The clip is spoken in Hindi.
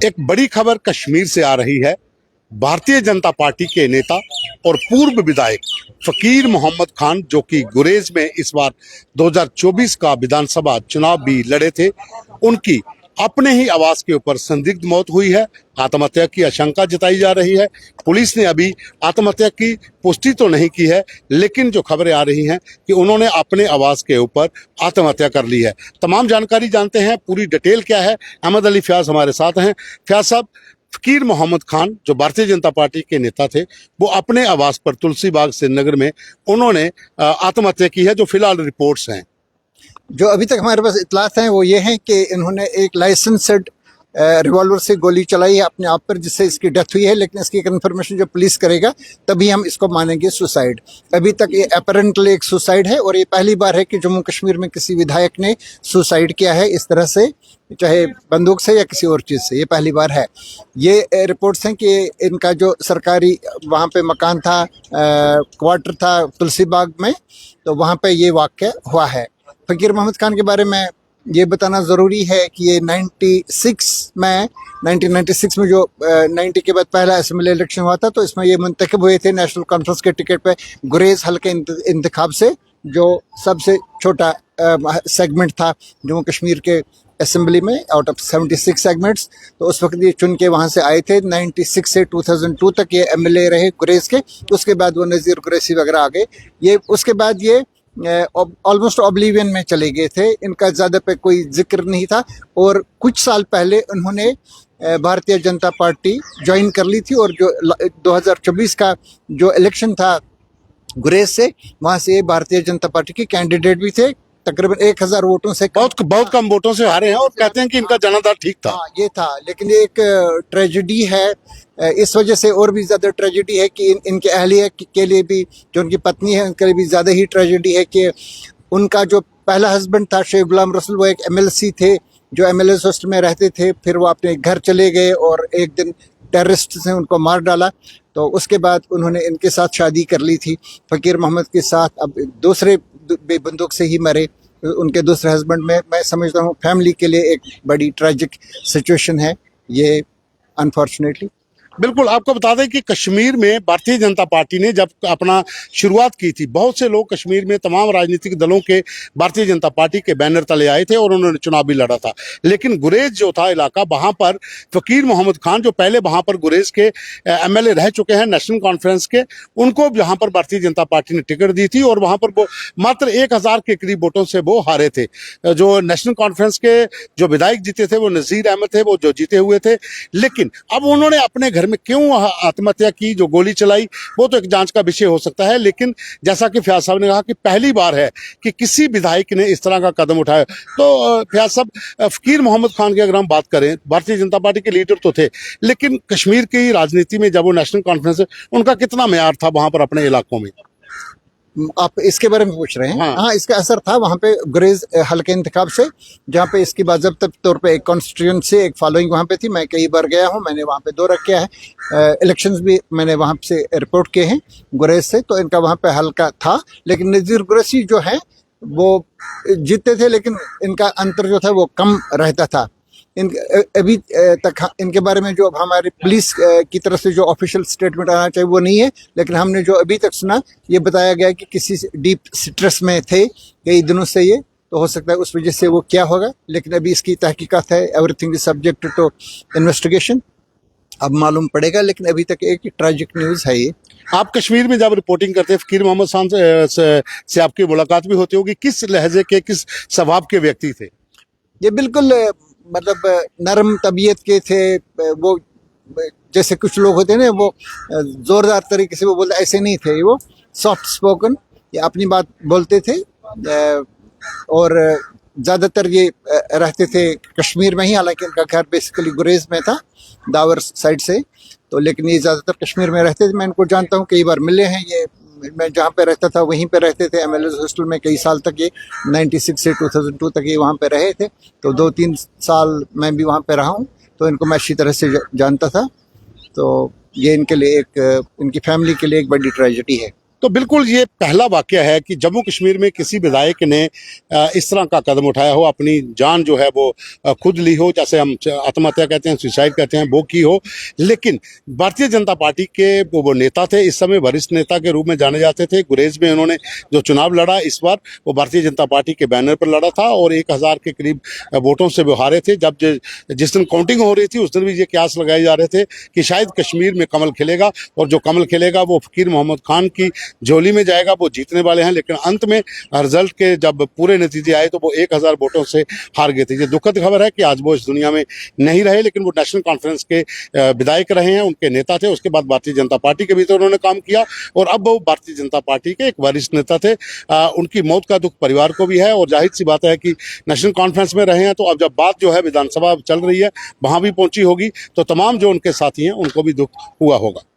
एक बड़ी खबर कश्मीर से आ रही है। भारतीय जनता पार्टी के नेता और पूर्व विधायक फकीर मोहम्मद खान, जो कि गुरेज में इस बार 2024 का विधानसभा चुनाव भी लड़े थे, उनकी अपने ही आवास के ऊपर संदिग्ध मौत हुई है। आत्महत्या की आशंका जताई जा रही है। पुलिस ने अभी आत्महत्या की पुष्टि तो नहीं की है, लेकिन जो खबरें आ रही हैं कि उन्होंने अपने आवास के ऊपर आत्महत्या कर ली है। तमाम जानकारी जानते हैं, पूरी डिटेल क्या है। अहमद अली फयाज हमारे साथ हैं। फयाज साहब, फकीर मोहम्मद खान जो भारतीय जनता पार्टी के नेता थे, वो अपने आवास पर तुलसी बाग श्रीनगर में उन्होंने आत्महत्या की है। जो फिलहाल रिपोर्ट्स हैं, जो अभी तक हमारे पास इतलात हैं वो ये हैं कि इन्होंने एक लाइसेंस्ड रिवॉल्वर से गोली चलाई है अपने आप पर, जिससे इसकी डेथ हुई है। लेकिन इसकी कंफर्मेशन जो पुलिस करेगा तभी हम इसको मानेंगे सुसाइड। अभी तक ये अपेरेंटली एक सुसाइड है और ये पहली बार है कि जम्मू कश्मीर में किसी विधायक ने सुसाइड किया है इस तरह से, चाहे बंदूक से या किसी और चीज़ से। ये पहली बार है। ये रिपोर्ट्स हैं कि इनका जो सरकारी वहाँ पे मकान था, क्वार्टर था तुलसी बाग में, तो वहाँ पे ये वाक़या हुआ है। फकीर मोहम्मद खान के बारे में ये बताना ज़रूरी है कि ये 1996 में जो 90 के बाद पहला असेंबली इलेक्शन हुआ था, तो इसमें ये मुंतखब हुए थे नेशनल कॉन्फ्रेंस के टिकट पे गुरेज हल्के इंतखाब से, जो सबसे छोटा सेगमेंट था जम्मू कश्मीर के असेंबली में आउट ऑफ 76 सेगमेंट्स। तो उस वक्त ये चुन के वहाँ से आए थे। 96 से 2002 तक ये एमएलए रहे गुरेज के। उसके बाद वो नज़ीर कुरैशी वगैरह आ गए। ये उसके बाद ये ऑलमोस्ट ऑब्लिवियन में चले गए थे। इनका ज़्यादा पे कोई जिक्र नहीं था और कुछ साल पहले उन्होंने भारतीय जनता पार्टी ज्वाइन कर ली थी। और जो 2024 का जो इलेक्शन था गुरेज से, वहाँ से भारतीय जनता पार्टी के कैंडिडेट भी थे। तकरीबन 1000 वोटों से बहुत कम वोटों से हारे हैं और कहते हैं कि इनका जनाधार ठीक था। हाँ, ये था। लेकिन ये एक ट्रेजेडी है इस वजह से, और भी ज़्यादा ट्रेजेडी है कि इनके अहलिया के लिए भी, जो उनकी पत्नी है उनके लिए भी ज़्यादा ही ट्रेजेडी है कि उनका जो पहला हस्बैंड था शेख गुलाम रसूल, वो एक एमएलसी थे जो एमएलए होस्ट में रहते थे। फिर वो अपने घर चले गए और एक दिन टेररिस्ट ने उनको मार डाला। तो उसके बाद उन्होंने इनके साथ शादी कर ली थी फकीर मोहम्मद के साथ। अब दूसरे बंदूक से ही मरे उनके दूसरे हस्बैंड में। मैं समझता हूँ फैमिली के लिए एक बड़ी ट्रैजिक सिचुएशन है ये, अनफॉर्चुनेटली। बिल्कुल, आपको बता दें कि कश्मीर में भारतीय जनता पार्टी ने जब अपना शुरुआत की थी, बहुत से लोग कश्मीर में तमाम राजनीतिक दलों के भारतीय जनता पार्टी के बैनर तले आए थे और उन्होंने चुनाव भी लड़ा था। लेकिन गुरेज जो था इलाका, वहां पर फकीर मोहम्मद खान जो पहले वहां पर गुरेज के एमएलए रह चुके हैं नेशनल कॉन्फ्रेंस के, उनको यहाँ पर भारतीय जनता पार्टी ने टिकट दी थी और वहां पर वो मात्र 1000 के करीब वोटों से वो हारे थे। जो नेशनल कॉन्फ्रेंस के जो विधायक जीते थे वो नज़ीर अहमद थे, वो जो जीते हुए थे। लेकिन अब उन्होंने अपने घर में क्यों आत्महत्या की, जो गोली चलाई, वो तो एक जांच का विषय हो सकता है। लेकिन जैसा कि फयाज साहब ने कहा कि पहली बार है कि किसी विधायक ने इस तरह का कदम उठाया। तो फयाज साहब, फकीर मोहम्मद खान की अगर हम बात करें, भारतीय जनता पार्टी के लीडर तो थे, लेकिन कश्मीर की राजनीति में जब वो नेशनल कॉन्फ्रेंस, उनका कितना मेयार था वहां पर अपने इलाकों में? आप इसके बारे में पूछ रहे हैं? हाँ, हाँ, इसका असर था वहाँ पे गुरेज हल्के इंतखाब से, जहाँ पे इसकी बाज़ाब्ता तौर पे एक कॉन्स्टिट्यूंसी, एक फॉलोइंग वहाँ पे थी। मैं कई बार गया हूँ, मैंने वहाँ पे दौरा किया है। इलेक्शंस भी मैंने वहाँ से रिपोर्ट किए हैं गुरेज से, तो इनका वहाँ पे हल्का था। लेकिन नज़ीर कुरैशी जो है वो जीतते थे, लेकिन इनका अंतर जो था वो कम रहता था। अभी तक इनके बारे में जो हमारी पुलिस की तरफ से जो ऑफिशियल स्टेटमेंट आना चाहिए वो नहीं है। लेकिन हमने जो अभी तक सुना, ये बताया गया कि किसी डीप स्ट्रेस में थे कई दिनों से ये, तो हो सकता है उस वजह से वो क्या होगा। लेकिन अभी इसकी तहकीकात है, everything is subject to investigation, अब मालूम पड़ेगा। लेकिन अभी तक एक ट्रैजिक न्यूज़ है ये। आप कश्मीर में जब रिपोर्टिंग करते हैं, फकीर मोहम्मद खान से आपकी मुलाकात भी होती होगी। किस लहजे के, किस स्वभाव के व्यक्ति थे? ये बिल्कुल मतलब नरम तबीयत के थे। वो जैसे कुछ लोग होते हैं ना, वो ज़ोरदार तरीके से वो बोलते, ऐसे नहीं थे। वो सॉफ्ट स्पोकन, ये अपनी बात बोलते थे। और ज़्यादातर ये रहते थे कश्मीर में ही, हालांकि इनका घर बेसिकली गुरेज में था, दावर साइड से। तो लेकिन ये ज़्यादातर कश्मीर में रहते थे। मैं इनको जानता हूँ, कई बार मिले हैं। ये मैं जहाँ पे रहता था वहीं पे रहते थे, एमएलए हॉस्टल में कई साल तक। ये 96 से 2002 तक ये वहाँ पे रहे थे। तो 2-3 साल मैं भी वहाँ पे रहा हूँ, तो इनको मैं अच्छी तरह से जानता था। तो ये इनके लिए एक, इनकी फैमिली के लिए एक बड़ी ट्रेजेडी है। तो बिल्कुल ये पहला वाकया है कि जम्मू कश्मीर में किसी विधायक ने इस तरह का कदम उठाया हो, अपनी जान जो है वो खुद ली हो, जैसे हम आत्महत्या कहते हैं, सुसाइड कहते हैं, वो की हो। लेकिन भारतीय जनता पार्टी के वो नेता थे, इस समय वरिष्ठ नेता के रूप में जाने जाते थे। गुरेज में उन्होंने जो चुनाव लड़ा इस बार, वो भारतीय जनता पार्टी के बैनर पर लड़ा था और 1000 के करीब वोटों से वो हारे थे। जब जिस दिन काउंटिंग हो रही थी उस दिन भी ये कयास लगाए जा रहे थे कि शायद कश्मीर में कमल खिलेगा और जो कमल खिलेगा वो फकीर मोहम्मद खान की झोली में जाएगा, वो जीतने वाले हैं। लेकिन अंत में रिजल्ट के जब पूरे नतीजे आए तो वो 1000 वोटों से हार गए थे। ये दुखद खबर है कि आज वो इस दुनिया में नहीं रहे, लेकिन वो नेशनल कॉन्फ्रेंस के विधायक रहे हैं, उनके नेता थे। उसके बाद भारतीय जनता पार्टी के भीतर उन्होंने काम किया और अब वो भारतीय जनता पार्टी के एक वरिष्ठ नेता थे। उनकी मौत का दुख परिवार को भी है और जाहिर सी बात है कि नेशनल कॉन्फ्रेंस में रहे हैं, तो अब जब बात जो है विधानसभा चल रही है वहां भी पहुंची होगी, तो तमाम जो उनके साथी हैं उनको भी दुख हुआ होगा।